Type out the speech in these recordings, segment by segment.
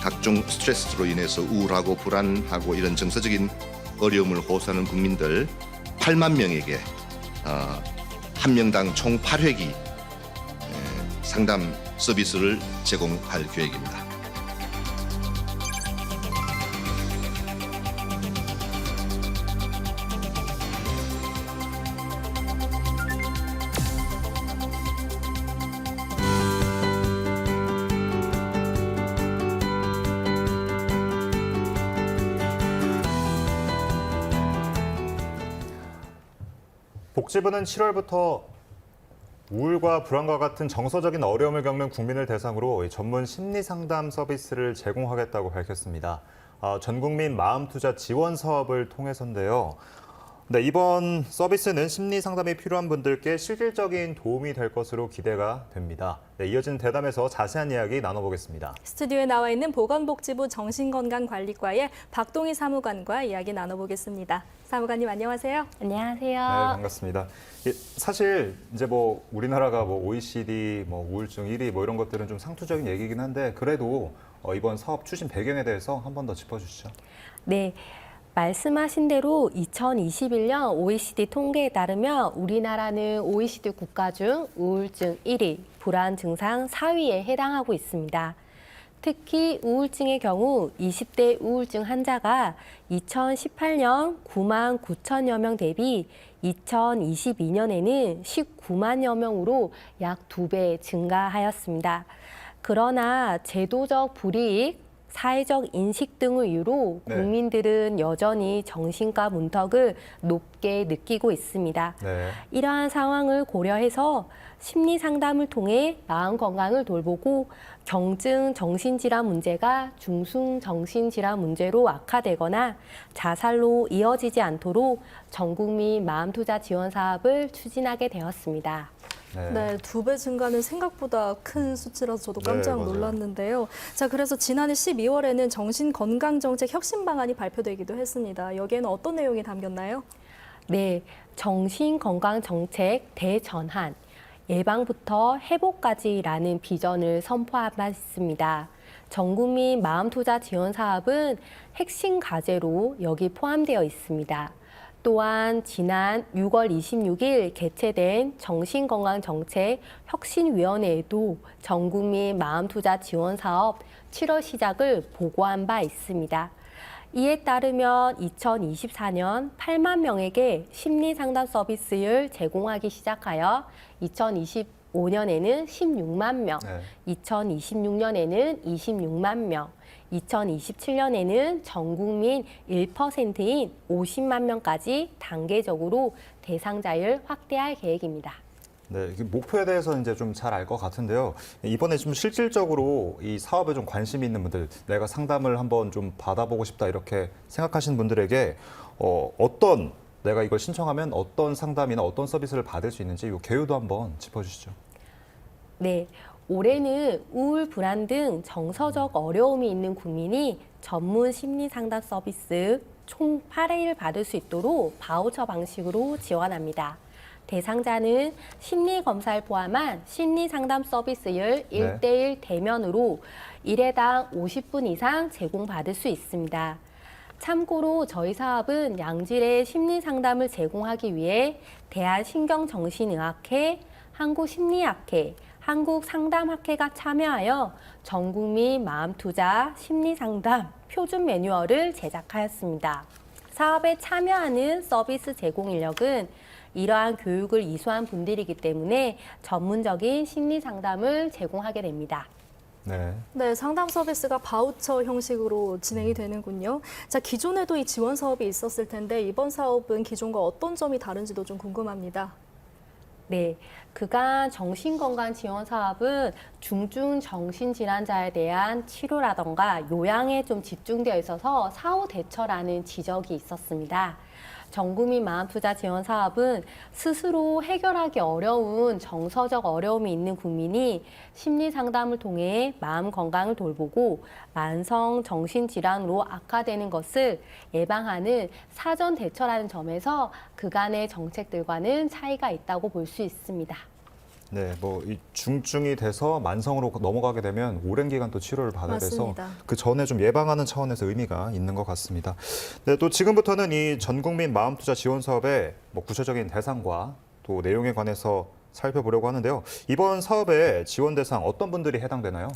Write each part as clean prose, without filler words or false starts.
각종 스트레스로 인해서 우울하고 불안하고 이런 정서적인 어려움을 호소하는 국민들 8만 명에게 한 명당 총 8회기 상담 서비스를 제공할 계획입니다. 복지부는 7월부터 우울과 불안과 같은 정서적인 어려움을 겪는 국민을 대상으로 전문 심리상담 서비스를 제공하겠다고 밝혔습니다. 전국민 마음투자 지원 사업을 통해서인데요. 네, 이번 서비스는 심리상담이 필요한 분들께 실질적인 도움이 될 것으로 기대가 됩니다. 네, 이어지는 대담에서 자세한 이야기 나눠보겠습니다. 스튜디오에 나와 있는 보건복지부 정신건강관리과의 박동희 사무관과 이야기 나눠보겠습니다. 사무관님 안녕하세요. 안녕하세요. 네, 반갑습니다. 사실 이제 우리나라가 OECD 우울증 1위 이런 것들은 좀 상투적인 얘기긴 한데 그래도 이번 사업 추진 배경에 대해서 한 번 더 짚어주시죠. 네. 말씀하신 대로 2021년 OECD 통계에 따르면 우리나라는 OECD 국가 중 우울증 1위, 불안 증상 4위에 해당하고 있습니다. 특히 우울증의 경우 20대 우울증 환자가 2018년 9만 9천여 명 대비 2022년에는 19만여 명으로 약 2배 증가하였습니다. 그러나 제도적 불이익, 사회적 인식 등을 이유로 국민들은 여전히 정신과 문턱을 높게 느끼고 있습니다. 네. 이러한 상황을 고려해서 심리 상담을 통해 마음 건강을 돌보고 경증 정신질환 문제가 중증 정신질환 문제로 악화되거나 자살로 이어지지 않도록 전국민 마음투자 지원 사업을 추진하게 되었습니다. 네, 2배 증가는 생각보다 큰 수치라서 저도 깜짝 놀랐는데요. 자, 그래서 지난해 12월에는 정신건강정책 혁신 방안이 발표되기도 했습니다. 여기에는 어떤 내용이 담겼나요? 네, 정신건강정책 대전환, 예방부터 회복까지라는 비전을 선포한 바 있습니다. 전국민 마음투자 지원 사업은 핵심 과제로 여기 포함되어 있습니다. 또한 지난 6월 26일 개최된 정신건강정책 혁신위원회에도 전국민 마음투자 지원 사업 7월 시작을 보고한 바 있습니다. 이에 따르면 2024년 8만 명에게 심리상담 서비스를 제공하기 시작하여 2025년에는 16만 명, 2026년에는 26만 명, 2027년에는 전 국민 1%인 50만 명까지 단계적으로 대상자를 확대할 계획입니다. 네, 목표에 대해서 이제 좀 잘 알 것 같은데요. 이번에 좀 실질적으로 이 사업에 좀 관심이 있는 분들, 내가 상담을 한번 좀 받아보고 싶다 이렇게 생각하시는 분들에게 내가 이걸 신청하면 어떤 상담이나 어떤 서비스를 받을 수 있는지 이 개요도 한번 짚어주시죠. 네. 올해는 우울, 불안 등 정서적 어려움이 있는 국민이 전문 심리 상담 서비스 총 8회를 받을 수 있도록 바우처 방식으로 지원합니다. 대상자는 심리 검사를 포함한 심리 상담 서비스를 1대1 대면으로 1회당 50분 이상 제공받을 수 있습니다. 참고로 저희 사업은 양질의 심리 상담을 제공하기 위해 대한신경정신의학회, 한국심리학회, 한국상담학회가 참여하여 전국민 마음투자 심리상담 표준 매뉴얼을 제작하였습니다. 사업에 참여하는 서비스 제공 인력은 이러한 교육을 이수한 분들이기 때문에 전문적인 심리상담을 제공하게 됩니다. 네, 상담 서비스가 바우처 형식으로 진행이 되는군요. 자, 기존에도 이 지원 사업이 있었을 텐데 이번 사업은 기존과 어떤 점이 다른지도 좀 궁금합니다. 네, 그간 정신건강 지원 사업은 중증 정신질환자에 대한 치료라던가 요양에 좀 집중되어 있어서 사후 대처라는 지적이 있었습니다. 전국민 마음투자 지원 사업은 스스로 해결하기 어려운 정서적 어려움이 있는 국민이 심리 상담을 통해 마음 건강을 돌보고 만성 정신질환으로 악화되는 것을 예방하는 사전 대처라는 점에서 그간의 정책들과는 차이가 있다고 볼 수 있습니다. 네, 이 중증이 돼서 만성으로 넘어가게 되면 오랜 기간 또 치료를 받아야 맞습니다. 돼서 그 전에 좀 예방하는 차원에서 의미가 있는 것 같습니다. 네, 또 지금부터는 이 전국민 마음투자 지원 사업의 구체적인 대상과 또 내용에 관해서 살펴보려고 하는데요. 이번 사업의 지원 대상 어떤 분들이 해당되나요?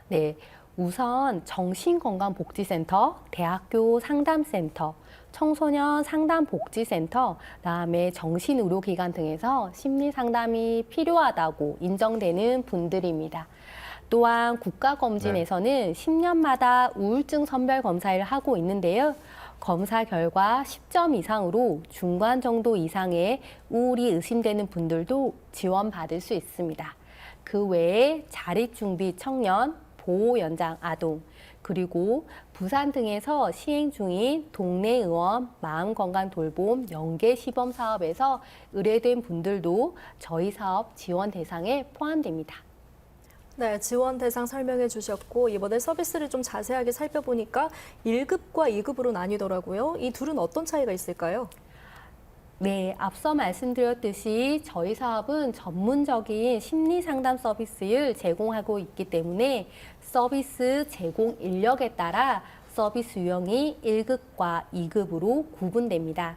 네, 우선 정신건강복지센터, 대학교 상담센터, 청소년 상담복지센터, 그다음에 정신의료기관 등에서 심리상담이 필요하다고 인정되는 분들입니다. 또한 국가검진에서는 10년마다 우울증 선별검사를 하고 있는데요. 검사 결과 10점 이상으로 중간 정도 이상의 우울이 의심되는 분들도 지원받을 수 있습니다. 그 외에 자립준비 청년, 보호 연장 아동, 그리고 부산 등에서 시행 중인 동네 의원 마음건강 돌봄 연계 시범 사업에서 의뢰된 분들도 저희 사업 지원 대상에 포함됩니다. 네, 지원 대상 설명해 주셨고 이번에 서비스를 좀 자세하게 살펴보니까 1급과 2급으로 나뉘더라고요. 이 둘은 어떤 차이가 있을까요? 네, 앞서 말씀드렸듯이 저희 사업은 전문적인 심리 상담 서비스를 제공하고 있기 때문에 서비스 제공 인력에 따라 서비스 유형이 1급과 2급으로 구분됩니다.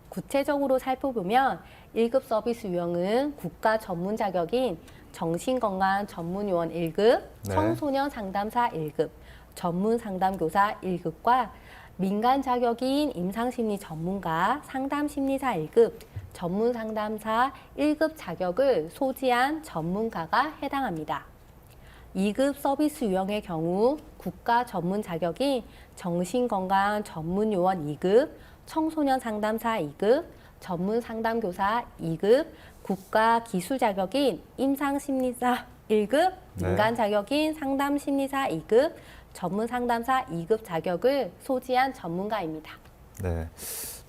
구체적으로 살펴보면 1급 서비스 유형은 국가 전문 자격인 정신건강 전문요원 1급, 네. 청소년 상담사 1급, 전문 상담교사 1급과 민간 자격인 임상심리 전문가, 상담심리사 1급, 전문 상담사 1급 자격을 소지한 전문가가 해당합니다. 2급 서비스 유형의 경우 국가 전문 자격인 정신건강 전문요원 2급, 청소년 상담사 2급, 전문 상담교사 2급, 국가 기술 자격인 임상심리사 1급, 민간 자격인 상담심리사 2급, 전문 상담사 2급 자격을 소지한 전문가입니다. 네.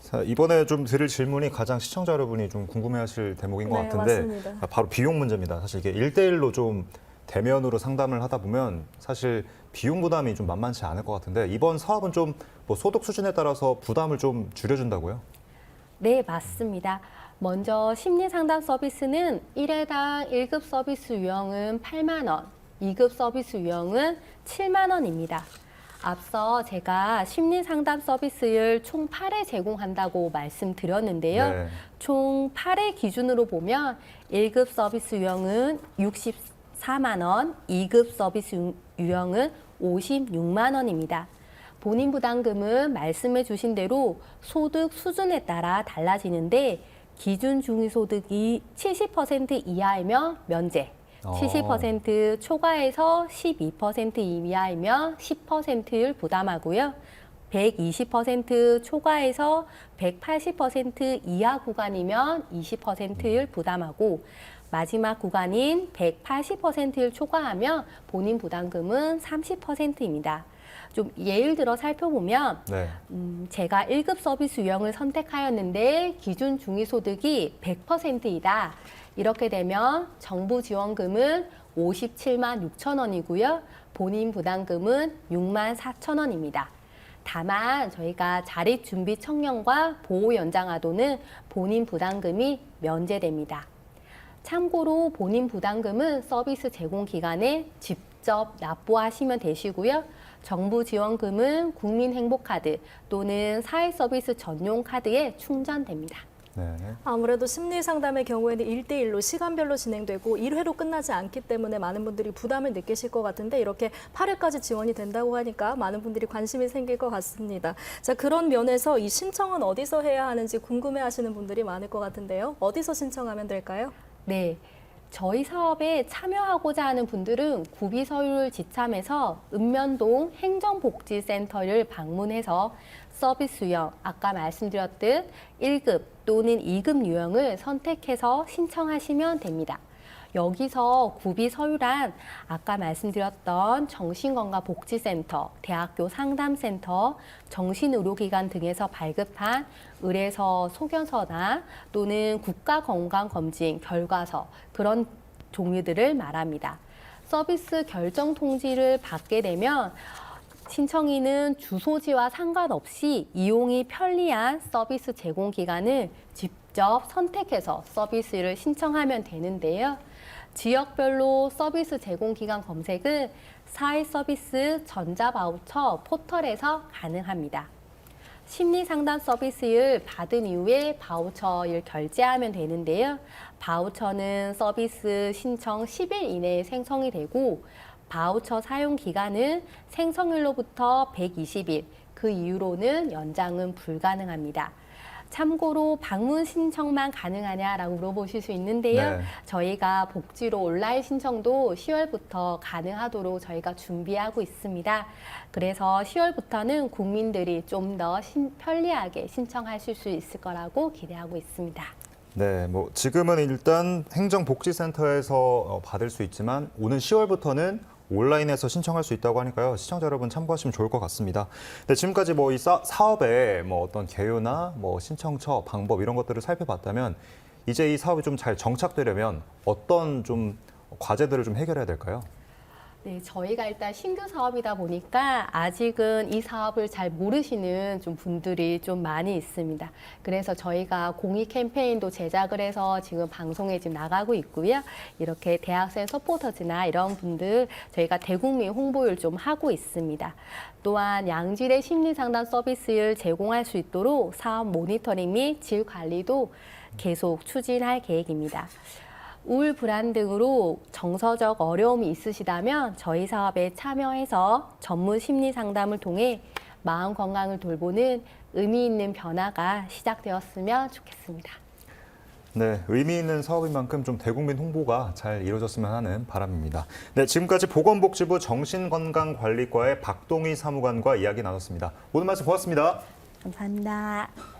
자, 이번에 좀 드릴 질문이 가장 시청자 여러분이 좀 궁금해하실 대목인 것 네, 같은데 맞습니다. 바로 비용 문제입니다. 사실 이게 1대1로 좀 대면으로 상담을 하다 보면 사실 비용 부담이 좀 만만치 않을 것 같은데 이번 사업은 좀 소득 수준에 따라서 부담을 좀 줄여준다고요? 네, 맞습니다. 먼저 심리상담 서비스는 1회당 1급 서비스 유형은 8만 원, 2급 서비스 유형은 7만 원입니다. 앞서 제가 심리상담 서비스를 총 8회 제공한다고 말씀드렸는데요. 네. 총 8회 기준으로 보면 1급 서비스 유형은 64만 원, 2급 서비스 유형은 56만 원입니다. 본인 부담금은 말씀해 주신 대로 소득 수준에 따라 달라지는데 기준 중위소득이 70% 이하이면 면제, 70% 초과해서 12% 이하이면 10%를 부담하고요. 120% 초과해서 180% 이하 구간이면 20%를 부담하고 마지막 구간인 180%를 초과하면 본인 부담금은 30%입니다. 좀 예를 들어 살펴보면 네. 제가 1급 서비스 유형을 선택하였는데 기준 중위소득이 100%이다. 이렇게 되면 정부 지원금은 57만 6천 원이고요. 본인 부담금은 6만 4천 원입니다. 다만 저희가 자립준비 청년과 보호 연장 아동은 본인 부담금이 면제됩니다. 참고로 본인 부담금은 서비스 제공 기간에 직접 납부하시면 되시고요. 정부 지원금은 국민행복카드 또는 사회서비스 전용 카드에 충전됩니다. 네. 아무래도 심리 상담의 경우에는 1대1로 시간별로 진행되고 1회로 끝나지 않기 때문에 많은 분들이 부담을 느끼실 것 같은데 이렇게 8회까지 지원이 된다고 하니까 많은 분들이 관심이 생길 것 같습니다. 자, 그런 면에서 이 신청은 어디서 해야 하는지 궁금해하시는 분들이 많을 것 같은데요. 어디서 신청하면 될까요? 네. 저희 사업에 참여하고자 하는 분들은 구비서류를 지참해서 읍면동 행정복지센터를 방문해서 서비스 유형, 아까 말씀드렸듯 1급 또는 2급 유형을 선택해서 신청하시면 됩니다. 여기서 구비 서류란 아까 말씀드렸던 정신건강복지센터, 대학교 상담센터, 정신의료기관 등에서 발급한 의뢰서 소견서나 또는 국가건강검진 결과서 그런 종류들을 말합니다. 서비스 결정 통지를 받게 되면 신청인은 주소지와 상관없이 이용이 편리한 서비스 제공 기간을 직접 선택해서 서비스를 신청하면 되는데요. 지역별로 서비스 제공 기간 검색은 사회서비스 전자바우처 포털에서 가능합니다. 심리상담 서비스를 받은 이후에 바우처를 결제하면 되는데요. 바우처는 서비스 신청 10일 이내에 생성이 되고 바우처 사용 기간은 생성일로부터 120일, 그 이후로는 연장은 불가능합니다. 참고로 방문 신청만 가능하냐라고 물어보실 수 있는데요. 네. 저희가 복지로 온라인 신청도 10월부터 가능하도록 저희가 준비하고 있습니다. 그래서 10월부터는 국민들이 좀 더 편리하게 신청하실 수 있을 거라고 기대하고 있습니다. 네, 뭐 지금은 일단 행정복지센터에서 받을 수 있지만 오는 10월부터는 온라인에서 신청할 수 있다고 하니까요. 시청자 여러분 참고하시면 좋을 것 같습니다. 네, 지금까지 뭐 이 사업의 뭐 어떤 개요나 뭐 신청처 방법 이런 것들을 살펴봤다면 이제 이 사업이 좀 잘 정착되려면 어떤 좀 과제들을 좀 해결해야 될까요? 네, 저희가 일단 신규 사업이다 보니까 아직은 이 사업을 잘 모르시는 좀 분들이 좀 많이 있습니다. 그래서 저희가 공익 캠페인도 제작을 해서 지금 방송에 지금 나가고 있고요. 이렇게 대학생 서포터즈나 이런 분들 저희가 대국민 홍보를 좀 하고 있습니다. 또한 양질의 심리 상담 서비스를 제공할 수 있도록 사업 모니터링 및 질 관리도 계속 추진할 계획입니다. 우울 불안 등으로 정서적 어려움이 있으시다면 저희 사업에 참여해서 전문 심리 상담을 통해 마음 건강을 돌보는 의미 있는 변화가 시작되었으면 좋겠습니다. 네, 의미 있는 사업인 만큼 좀 대국민 홍보가 잘 이루어졌으면 하는 바람입니다. 네, 지금까지 보건복지부 정신건강관리과의 박동희 사무관과 이야기 나눴습니다. 오늘 말씀 고맙습니다. 감사합니다.